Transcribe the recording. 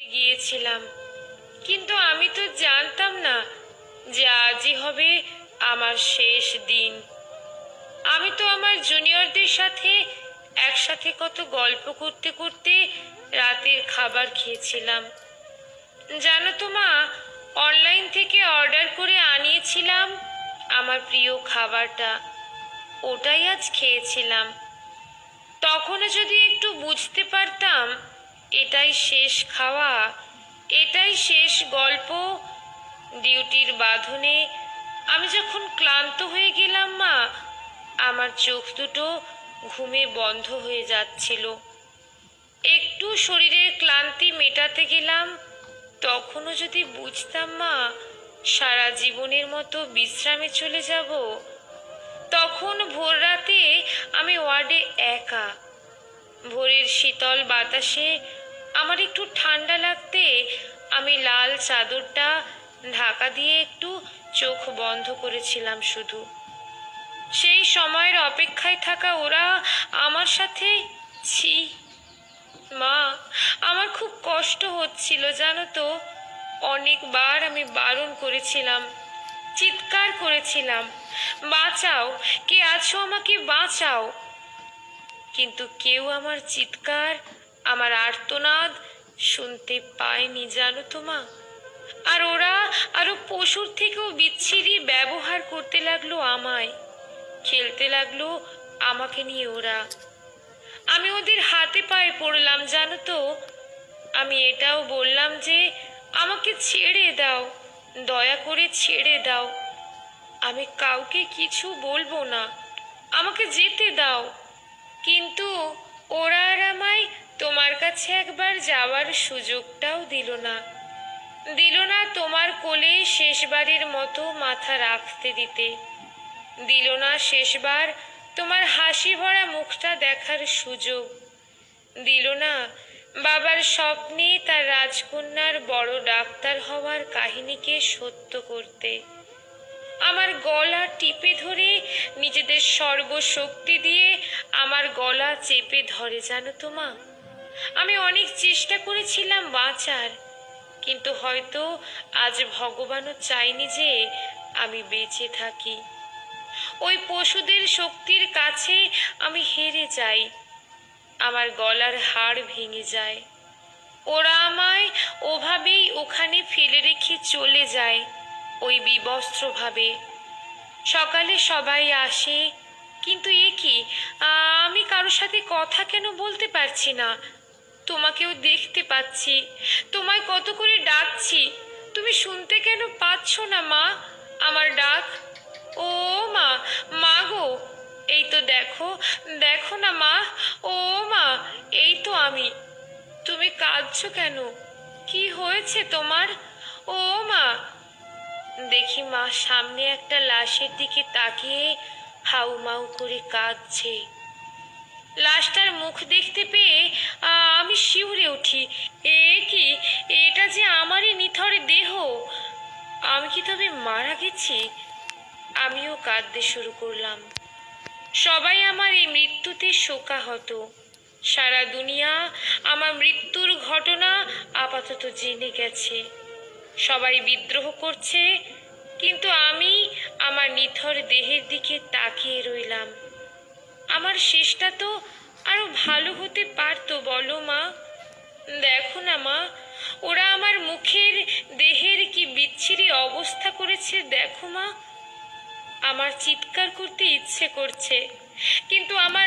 গিয়েছিলাম, কিন্তু আমি তো জানতাম না যে আজই হবে আমার শেষ দিন। আমি তো আমার জুনিয়রদের সাথে একসাথে কত গল্প করতে করতে রাতের খাবার খেয়েছিলাম। জানো তো মা, অনলাইন থেকে অর্ডার করে আনিয়েছিলাম আমার প্রিয় খাবারটা, ওটাই আজ খেয়েছিলাম। তখনও যদি একটু বুঝতে পারতাম এটাই শেষ খাওয়া, এটাই শেষ গল্প। ডিউটির বাঁধনে আমি যখন ক্লান্ত হয়ে গেলাম মা, আমার চোখ দুটো ঘুমে বন্ধ হয়ে যাচ্ছিল। একটু শরীরের ক্লান্তি মেটাতে গেলাম, তখনও যদি বুঝতাম মা সারা জীবনের মতো বিশ্রামে চলে যাব। তখন ভোর রাতে আমি ওয়ার্ডে একা, ভোরের শীতল বাতাসে আমার একটু ঠান্ডা লাগতে আমি লাল চাদরটা ঢাকা দিয়ে একটু চোখ বন্ধ করেছিলাম শুধু। সেই সময়ের অপেক্ষায় থাকা ওরা আমার সাথে, ছি মা, আমার খুব কষ্ট হচ্ছিল জানো তো। অনেকবার আমি বারণ করেছিলাম, চিৎকার করেছিলাম, বাঁচাও, কে আছো আমাকে বাঁচাও। কিন্তু কেউ আমার চিৎকার, আমার আর্তনাদ শুনতে পায়নি জানো তো মা। আর ওরা আরো পশুর থেকেও বিচ্ছিরি ব্যবহার করতে লাগলো আমায়, খেলতে লাগলো আমাকে নিয়ে ওরা। আমি ওদের হাতে পায়ে পড়লাম জানো তো। আমি এটাও বললাম যে আমাকে ছেড়ে দাও, দয়া করে ছেড়ে দাও, আমি কাউকে কিছু বলবো না, আমাকে যেতে দাও। কিন্তু ওরা আর আমায় তোমার কাছে একবার যাওয়ার সুযোগটাও দিল না, দিল না তোমার কোলে শেষবারের মতো মাথা রাখতে দিতে, দিল না শেষবার তোমার হাসি ভরা মুখটা দেখার সুযোগ, দিল না বাবার স্বপ্নে তার রাজকন্যার বড় ডাক্তার হওয়ার কাহিনীকে সত্য করতে। আমার গলা টিপে ধরে নিজেদের সর্বশক্তি দিয়ে আমার গলা চেপে ধরে জানো তো মা। আমি অনেক চেষ্টা করেছিলাম বাঁচার, কিন্তু হয়তো আজ ভগবানও চাইনি যে আমি বেঁচে থাকি। ওই পশুদের শক্তির কাছে আমি হেরে যাই, আমার গলার হাড় ভেঙে যায়। ওরা আমায় ওভাবেই ওখানে ফেলে রেখে চলে যায়, ওই বিবস্ত্রভাবে। সকালে সবাই আসে, কিন্তু এ কি, আমি কারোর সাথে কথা কেন বলতে পারছি না? তোমাকেও দেখতে পাচ্ছি, তোমায় কত করে ডাকছি, তুমি শুনতে কেন পাচ্ছ না মা আমার ডাক? ও মা, মা গো, এই তো দেখো, দেখো না মা, ও মা, এই তো আমি। তুমি কাঁদছো কেন? কি হয়েছে তোমার? ও মা। দেখি মা সামনে একটা লাশের দিকে তাকিয়ে হাউমাউ করে কাঁদছে। লাশটার মুখ দেখতে পেয়ে আমি শিউরে উঠি। এ কি, এটা যে আমারই নিথর দেহ। আমি কি তবে মারা গেছি? আমিও কাঁদতে শুরু করলাম। সবাই আমার এই মৃত্যুতে শোকাহত। সারা দুনিয়া আমার মৃত্যুর ঘটনা আপাতত জেনে গেছে। সবাই বিদ্রোহ করছে, কিন্তু আমি আমার নিথর দেহের দিকে তাকিয়ে রইলাম। আমার শেষটা তো আরো ভালো হতে পারতো বলো মা। দেখো না মা, ওরা আমার মুখের দেহের কি বিচ্ছিরি অবস্থা করেছে দেখো মা। আমার চিৎকার করতে ইচ্ছে করছে, কিন্তু আমার